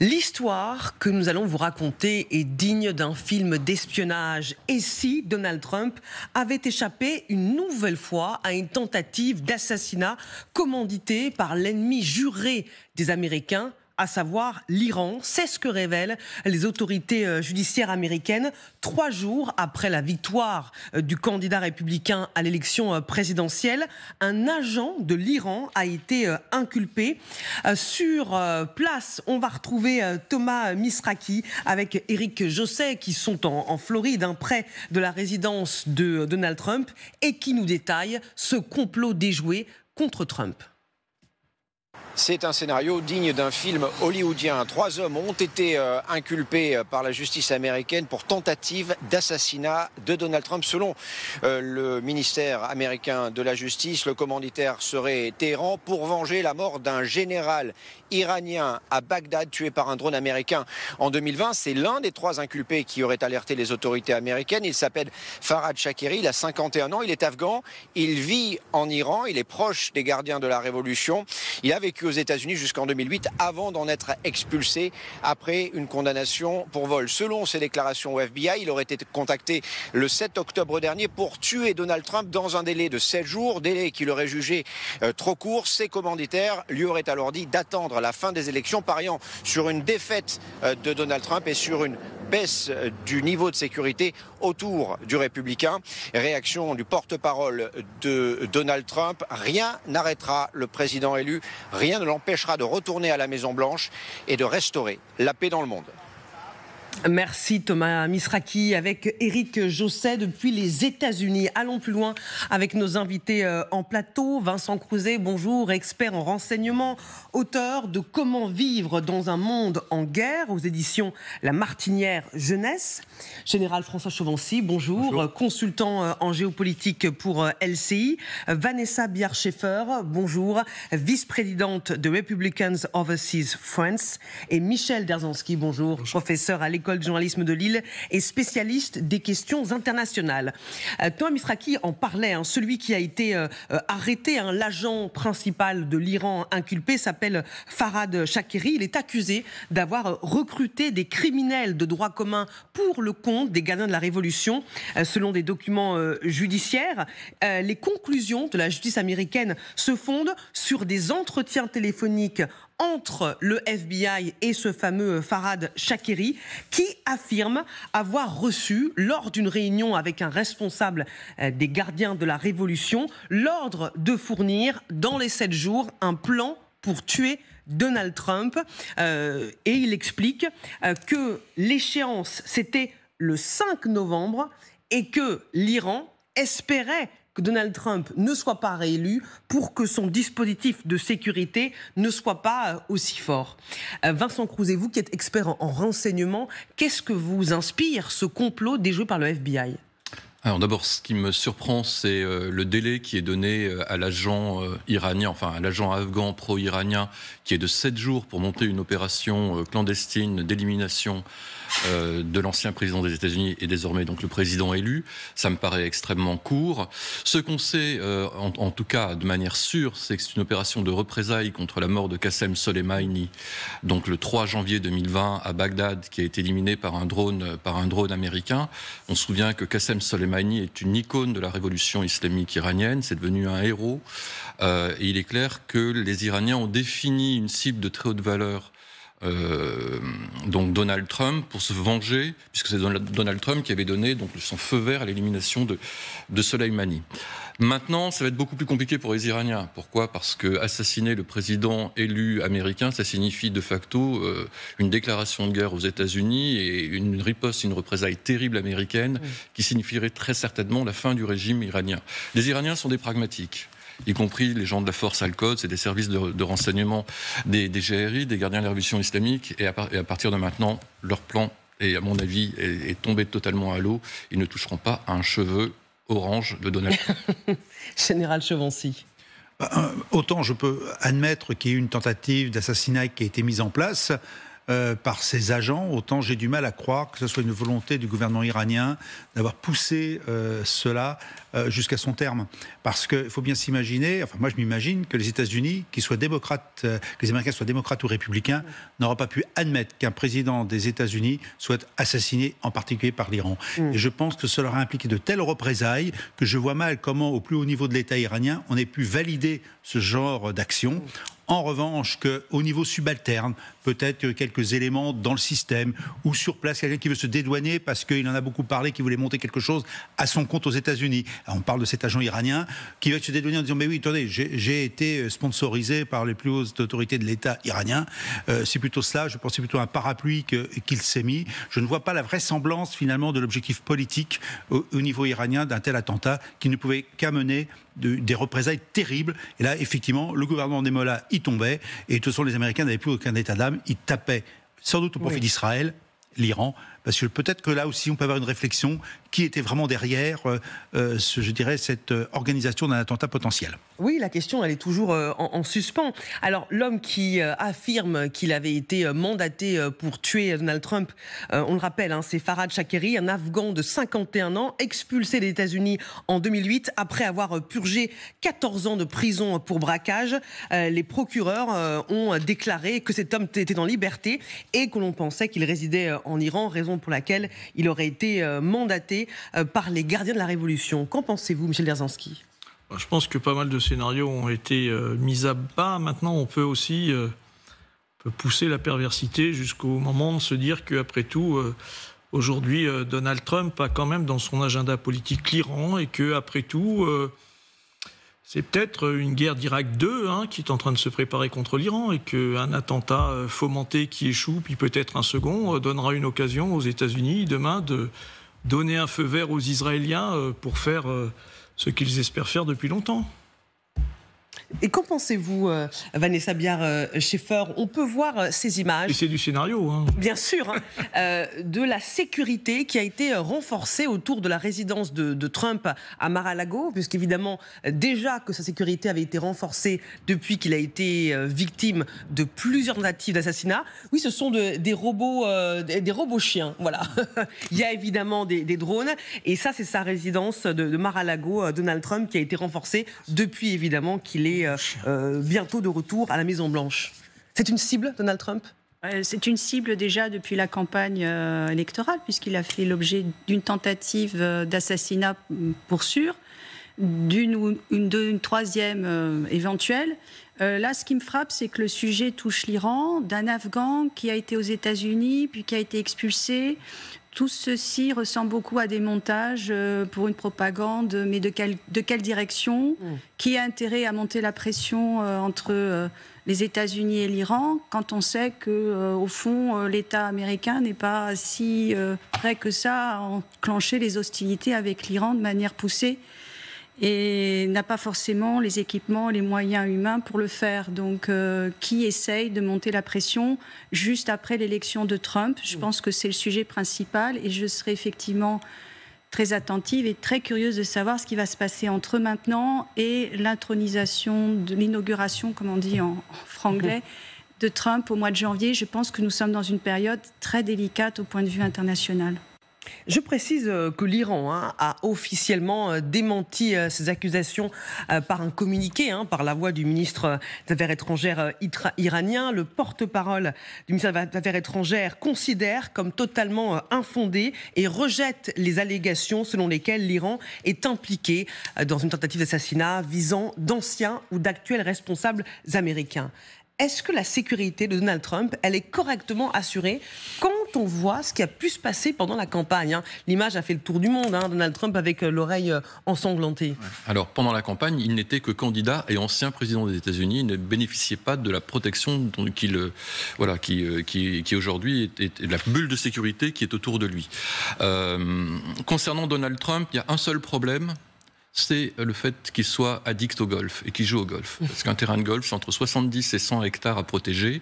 L'histoire que nous allons vous raconter est digne d'un film d'espionnage. Et si Donald Trump avait échappé une nouvelle fois à une tentative d'assassinat commanditée par l'ennemi juré des Américains, à savoir l'Iran? C'est ce que révèlent les autorités judiciaires américaines 3 jours après la victoire du candidat républicain à l'élection présidentielle. Un agent de l'Iran a été inculpé. Sur place, on va retrouver Thomas Misraki avec Éric Josset qui sont en Floride, près de la résidence de Donald Trump, et qui nous détaillent ce complot déjoué contre Trump. C'est un scénario digne d'un film hollywoodien. 3 hommes ont été inculpés par la justice américaine pour tentative d'assassinat de Donald Trump. Selon le ministère américain de la Justice, le commanditaire serait Téhéran pour venger la mort d'un général iranien à Bagdad tué par un drone américain en 2020. C'est l'un des 3 inculpés qui aurait alerté les autorités américaines. Il s'appelle Farhad Shakeri, il a 51 ans, il est afghan, il vit en Iran, il est proche des gardiens de la révolution. Il a vécu aux États-Unis jusqu'en 2008 avant d'en être expulsé après une condamnation pour vol. Selon ses déclarations au FBI, il aurait été contacté le 7 octobre dernier pour tuer Donald Trump dans un délai de 7 jours, délai qu'il aurait jugé trop court. Ses commanditaires lui auraient alors dit d'attendre la fin des élections, pariant sur une défaite de Donald Trump et sur une baisse du niveau de sécurité autour du républicain. Réaction du porte-parole de Donald Trump: rien n'arrêtera le président élu, rien ne l'empêchera de retourner à la Maison-Blanche et de restaurer la paix dans le monde. Merci Thomas Misraki avec Éric Josset depuis les États-Unis. Allons plus loin avec nos invités en plateau. Vincent Crouzet, bonjour, expert en renseignement, auteur de Comment vivre dans un monde en guerre aux éditions La Martinière Jeunesse. Général François Chauvency, bonjour, consultant en géopolitique pour LCI. Vanessa Biar-Schaeffer, bonjour, vice-présidente de Republicans Overseas France. Et Michel Derzanski, bonjour, professeur à l'École de journalisme de Lille et spécialiste des questions internationales. Thomas Misraki en parlait, celui qui a été arrêté, l'agent principal de l'Iran inculpé s'appelle Farhad Shakeri. Il est accusé d'avoir recruté des criminels de droit commun pour le compte des gardiens de la Révolution. Selon des documents judiciaires, les conclusions de la justice américaine se fondent sur des entretiens téléphoniques entre le FBI et ce fameux Farhad Shakeri, qui affirme avoir reçu, lors d'une réunion avec un responsable des gardiens de la Révolution, l'ordre de fournir dans les 7 jours un plan pour tuer Donald Trump. Et il explique que l'échéance, c'était le 5 novembre et que l'Iran espérait que Donald Trump ne soit pas réélu pour que son dispositif de sécurité ne soit pas aussi fort. Vincent Crouzet, vous qui êtes expert en renseignement, qu'est-ce que vous inspire ce complot déjoué par le FBI ? Alors d'abord, ce qui me surprend, c'est le délai qui est donné à l'agent iranien, enfin à l'agent afghan pro-iranien, qui est de 7 jours pour monter une opération clandestine d'élimination de l'ancien président des États-Unis et désormais donc le président élu. Ça me paraît extrêmement court. Ce qu'on sait, en tout cas de manière sûre, c'est que c'est une opération de représailles contre la mort de Qassem Soleimani, donc le 3 janvier 2020 à Bagdad, qui a été éliminé par un drone américain. On se souvient que Qassem Soleimani est une icône de la révolution islamique iranienne, c'est devenu un héros. Et il est clair que les Iraniens ont défini une cible de très haute valeur, donc Donald Trump, pour se venger, puisque c'est Donald Trump qui avait donné donc son feu vert à l'élimination de Soleimani. Maintenant, ça va être beaucoup plus compliqué pour les Iraniens. Pourquoi ? Parce que assassiner le président élu américain, ça signifie de facto une déclaration de guerre aux États-Unis et une riposte, une représaille terrible américaine qui signifierait très certainement la fin du régime iranien. Les Iraniens sont des pragmatiques, y compris les gens de la force Al-Quds, c'est des services de renseignement des GRI, des gardiens de la révolution islamique, et à partir de maintenant, leur plan, et à mon avis, est tombé totalement à l'eau. Ils ne toucheront pas à un cheveu orange de Donald Trump. Général Chauvency. Autant je peux admettre qu'il y ait eu une tentative d'assassinat qui a été mise en place, par ses agents, autant j'ai du mal à croire que ce soit une volonté du gouvernement iranien d'avoir poussé cela jusqu'à son terme. Parce qu'il faut bien s'imaginer, enfin moi je m'imagine que les États-Unis, qu'ils soient démocrates, que les Américains soient démocrates ou républicains, n'auraient pas pu admettre qu'un président des États-Unis soit assassiné, en particulier par l'Iran. Et je pense que cela aurait impliqué de telles représailles que je vois mal comment, au plus haut niveau de l'État iranien, on ait pu valider ce genre d'action. En revanche, qu'au niveau subalterne, peut-être quelques éléments dans le système ou sur place, quelqu'un qui veut se dédouaner parce qu'il en a beaucoup parlé, qui voulait monter quelque chose à son compte aux États-Unis. Alors, on parle de cet agent iranien qui va se dédouaner en disant « Mais oui, attendez, j'ai été sponsorisé par les plus hautes autorités de l'État iranien. C'est plutôt cela, je pense que c'est plutôt un parapluie qu'il s'est mis. Je ne vois pas la vraisemblance finalement de l'objectif politique au niveau iranien d'un tel attentat qui ne pouvait qu'amener des représailles terribles. Et là, effectivement, le gouvernement des Mollahs y tombait. Et de toute façon, les Américains n'avaient plus aucun état d'âme. Ils tapaient, sans doute au profit d'Israël, l'Iran. Parce que peut-être que là aussi, on peut avoir une réflexion qui était vraiment derrière, je dirais, cette organisation d'un attentat potentiel. Oui, la question, elle est toujours en suspens. Alors, l'homme qui affirme qu'il avait été mandaté pour tuer Donald Trump, on le rappelle, c'est Farhad Shakeri, un Afghan de 51 ans, expulsé des États-Unis en 2008 après avoir purgé 14 ans de prison pour braquage. Les procureurs ont déclaré que cet homme était en liberté et que l'on pensait qu'il résidait en Iran, raison pour laquelle il aurait été mandaté par les gardiens de la Révolution. Qu'en pensez-vous, Michel Berzanski ? Je pense que pas mal de scénarios ont été mis à bas. Maintenant, on peut aussi pousser la perversité jusqu'au moment de se dire qu'après tout, aujourd'hui, Donald Trump a quand même dans son agenda politique l'Iran et qu'après tout, c'est peut-être une guerre d'Irak 2 qui est en train de se préparer contre l'Iran et qu'un attentat fomenté qui échoue, puis peut-être un second, donnera une occasion aux États-Unis demain de donner un feu vert aux Israéliens pour faire ce qu'ils espèrent faire depuis longtemps. Et qu'en pensez-vous, Vanessa Biard-Schaeffer ? On peut voir ces images. Et c'est du scénario. Bien sûr, de la sécurité qui a été renforcée autour de la résidence de Trump à Mar-a-Lago, puisqu'évidemment, déjà que sa sécurité avait été renforcée depuis qu'il a été victime de plusieurs tentatives d'assassinat. Oui, ce sont des robots chiens, voilà. Il y a évidemment des drones, et ça, c'est sa résidence de Mar-a-Lago, Donald Trump, qui a été renforcée depuis, évidemment, qu'il est bientôt de retour à la Maison-Blanche. C'est une cible, Donald Trump ? C'est une cible déjà depuis la campagne électorale, puisqu'il a fait l'objet d'une tentative d'assassinat pour sûr, d'une troisième éventuelle. Là, ce qui me frappe, c'est que le sujet touche l'Iran, d'un Afghan qui a été aux États-Unis, puis qui a été expulsé. Tout ceci ressemble beaucoup à des montages pour une propagande, mais de quelle direction ? Qui a intérêt à monter la pression entre les États-Unis et l'Iran, quand on sait que, au fond, l'État américain n'est pas si prêt que ça à enclencher les hostilités avec l'Iran de manière poussée et n'a pas forcément les équipements, les moyens humains pour le faire. Donc, qui essaye de monter la pression juste après l'élection de Trump ? Je pense que c'est le sujet principal et je serai effectivement très attentive et très curieuse de savoir ce qui va se passer entre maintenant et l'inauguration, comme on dit en franglais, de Trump au mois de janvier. Je pense que nous sommes dans une période très délicate au point de vue international. Je précise que l'Iran a officiellement démenti ces accusations par un communiqué, par la voix du ministre des Affaires étrangères iranien. Le porte-parole du ministère des Affaires étrangères considère comme totalement infondé et rejette les allégations selon lesquelles l'Iran est impliqué dans une tentative d'assassinat visant d'anciens ou d'actuels responsables américains. Est-ce que la sécurité de Donald Trump, elle est correctement assurée quand on voit ce qui a pu se passer pendant la campagne ? L'image a fait le tour du monde, Donald Trump avec l'oreille ensanglantée. Alors, pendant la campagne, il n'était que candidat et ancien président des États-Unis. Il ne bénéficiait pas de la protection qui aujourd'hui est la bulle de sécurité qui est autour de lui. Concernant Donald Trump, il y a un seul problème. c'est le fait qu'il soit addict au golf et qu'il joue au golf. Parce qu'un terrain de golf, c'est entre 70 et 100 hectares à protéger.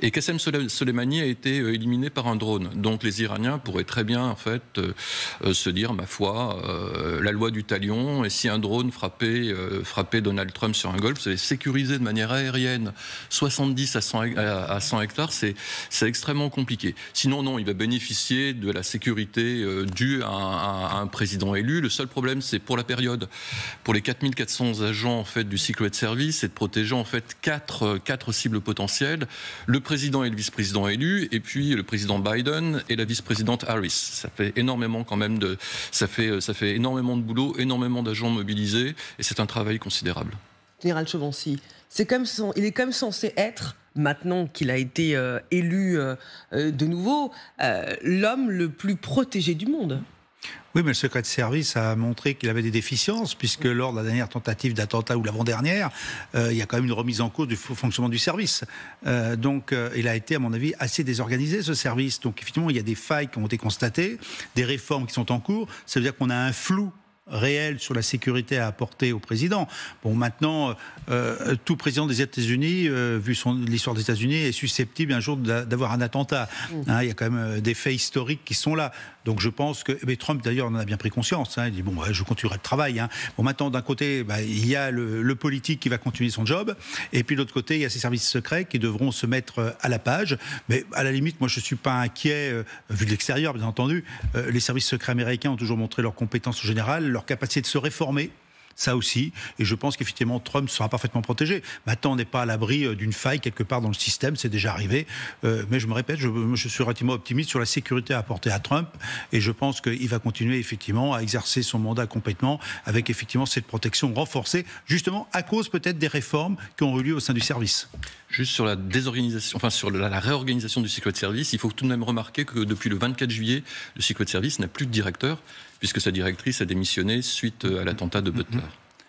Et Qassem Soleimani a été éliminé par un drone. Donc les Iraniens pourraient très bien en fait, se dire, ma foi, la loi du talion, et si un drone frappait Donald Trump sur un golf, vous allez sécuriser de manière aérienne 70 à 100 hectares, c'est extrêmement compliqué. Sinon, non, il va bénéficier de la sécurité due à un président élu. Le seul problème, c'est pour la période. Pour les 4400 agents en fait, du Secret Service, c'est de protéger en fait quatre cibles potentielles, le président et le vice-président élu, et puis le président Biden et la vice-présidente Harris. Ça fait énormément quand même ça fait énormément de boulot, énormément d'agents mobilisés, et c'est un travail considérable. Général Chauvency, il est quand même censé être, maintenant qu'il a été élu de nouveau, l'homme le plus protégé du monde. Oui, mais le Secret Service a montré qu'il avait des déficiences, puisque lors de la dernière tentative d'attentat ou l'avant-dernière, il y a quand même une remise en cause du fonctionnement du service. Donc, il a été, à mon avis, assez désorganisé, ce service. Donc, effectivement, il y a des failles qui ont été constatées, des réformes qui sont en cours. Ça veut dire qu'on a un flou réel sur la sécurité à apporter au président. Bon, maintenant, tout président des États-Unis, vu l'histoire des États-Unis, est susceptible un jour d'avoir un attentat. Hein, il y a quand même des faits historiques qui sont là. Donc je pense que Trump d'ailleurs en a bien pris conscience. Hein, il dit bon, je continuerai le travail. Hein. Bon, maintenant d'un côté, il y a le politique qui va continuer son job, et puis de l'autre côté, il y a ces services secrets qui devront se mettre à la page. Mais à la limite, moi je suis pas inquiet vu de l'extérieur, bien entendu. Les services secrets américains ont toujours montré leurs compétences en général, leur capacité de se réformer. Ça aussi, et je pense qu'effectivement Trump sera parfaitement protégé. Maintenant, on n'est pas à l'abri d'une faille quelque part dans le système, c'est déjà arrivé. Mais je me répète, je suis relativement optimiste sur la sécurité à apporter à Trump, et je pense qu'il va continuer effectivement à exercer son mandat complètement, avec effectivement cette protection renforcée, justement à cause peut-être des réformes qui ont eu lieu au sein du service. Juste sur la désorganisation, enfin sur la réorganisation du Secret Service, il faut tout de même remarquer que depuis le 24 juillet, le Secret Service n'a plus de directeur, puisque sa directrice a démissionné suite à l'attentat de Butler.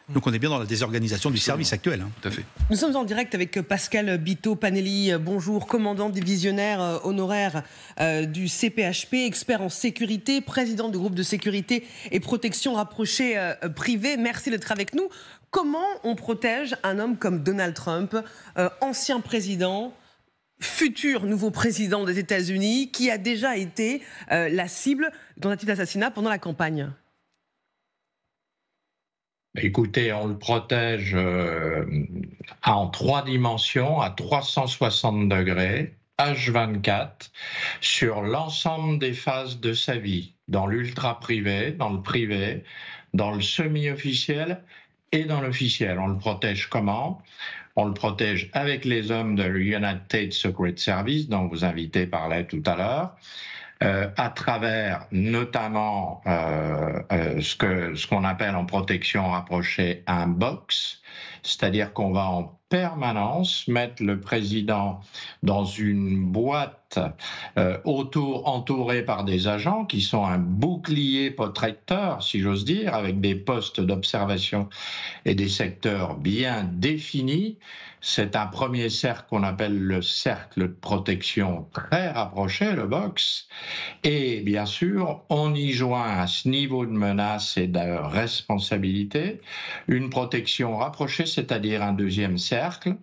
Donc on est bien dans la désorganisation du service actuel. Hein. Tout à fait. Nous sommes en direct avec Pascal Bito-Panelli, bonjour, commandant divisionnaire honoraire du CPHP, expert en sécurité, président du groupe de sécurité et protection rapprochée privée. Merci d'être avec nous. Comment on protège un homme comme Donald Trump, ancien président, futur nouveau président des États-Unis, qui a déjà été la cible de tentative d'assassinat pendant la campagne? Écoutez, on le protège en 3 dimensions, à 360 degrés, H24, sur l'ensemble des phases de sa vie, dans l'ultra-privé, dans le privé, dans le semi-officiel et dans l'officiel. On le protège comment ? On le protège avec les hommes de l'United States Secret Service, dont vos invités parlaient tout à l'heure, à travers notamment ce qu'on appelle en protection rapprochée un box, c'est-à-dire qu'on va en permanence mettre le président dans une boîte entourée par des agents qui sont un bouclier protecteur, si j'ose dire, avec des postes d'observation et des secteurs bien définis. C'est un premier cercle qu'on appelle le cercle de protection très rapproché, le box. Et bien sûr, on y joint à ce niveau de menace et de responsabilité une protection rapprochée, c'est-à-dire un deuxième cercle.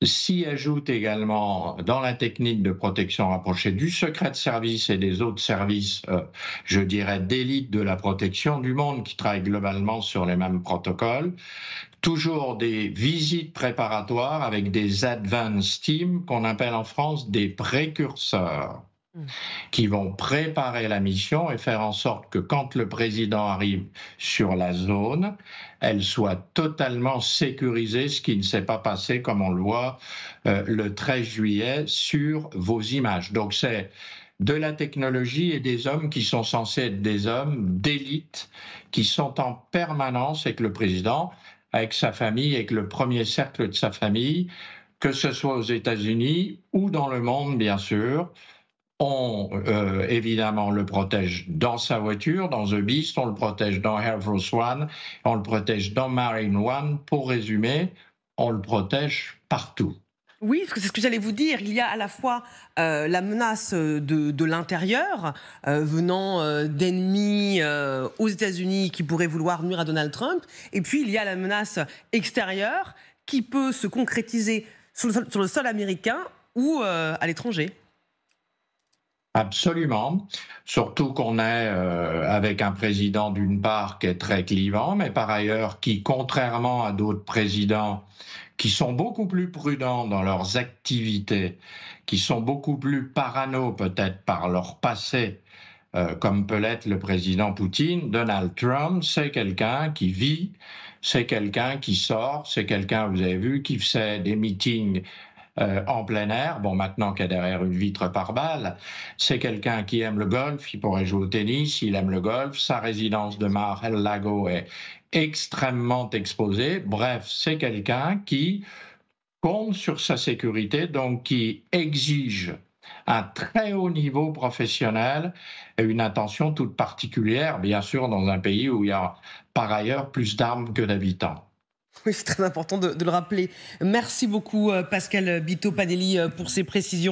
S'y ajoute également, dans la technique de protection rapprochée du secret de service et des autres services, je dirais, d'élite de la protection du monde qui travaillent globalement sur les mêmes protocoles, toujours des visites préparatoires avec des advance teams qu'on appelle en France des précurseurs, qui vont préparer la mission et faire en sorte que quand le président arrive sur la zone, elle soit totalement sécurisée, ce qui ne s'est pas passé comme on le voit le 13 juillet sur vos images. Donc c'est de la technologie et des hommes qui sont censés être des hommes d'élite, qui sont en permanence avec le président, avec sa famille, avec le premier cercle de sa famille, que ce soit aux États-Unis ou dans le monde, bien sûr. On, évidemment, le protège dans sa voiture, dans The Beast, on le protège dans Air Force One, on le protège dans Marine One. Pour résumer, on le protège partout. Oui, parce que c'est ce que j'allais vous dire. Il y a à la fois la menace de l'intérieur, venant d'ennemis aux États-Unis qui pourraient vouloir nuire à Donald Trump, et puis il y a la menace extérieure qui peut se concrétiser sur le sol américain ou à l'étranger. Absolument, surtout qu'on est avec un président d'une part qui est très clivant, mais par ailleurs qui, contrairement à d'autres présidents qui sont beaucoup plus prudents dans leurs activités, qui sont beaucoup plus parano peut-être par leur passé, comme peut l'être le président Poutine, Donald Trump, c'est quelqu'un qui vit, c'est quelqu'un qui sort, c'est quelqu'un, vous avez vu, qui fait des meetings en plein air, bon maintenant qu'il est derrière une vitre par balle, c'est quelqu'un qui aime le golf, il pourrait jouer au tennis, il aime le golf, sa résidence de Mar-a-Lago est extrêmement exposée, bref, c'est quelqu'un qui compte sur sa sécurité, donc qui exige un très haut niveau professionnel et une attention toute particulière, bien sûr, dans un pays où il y a par ailleurs plus d'armes que d'habitants. Oui, c'est très important de le rappeler. Merci beaucoup, Pascal Bito-Panelli, pour ces précisions.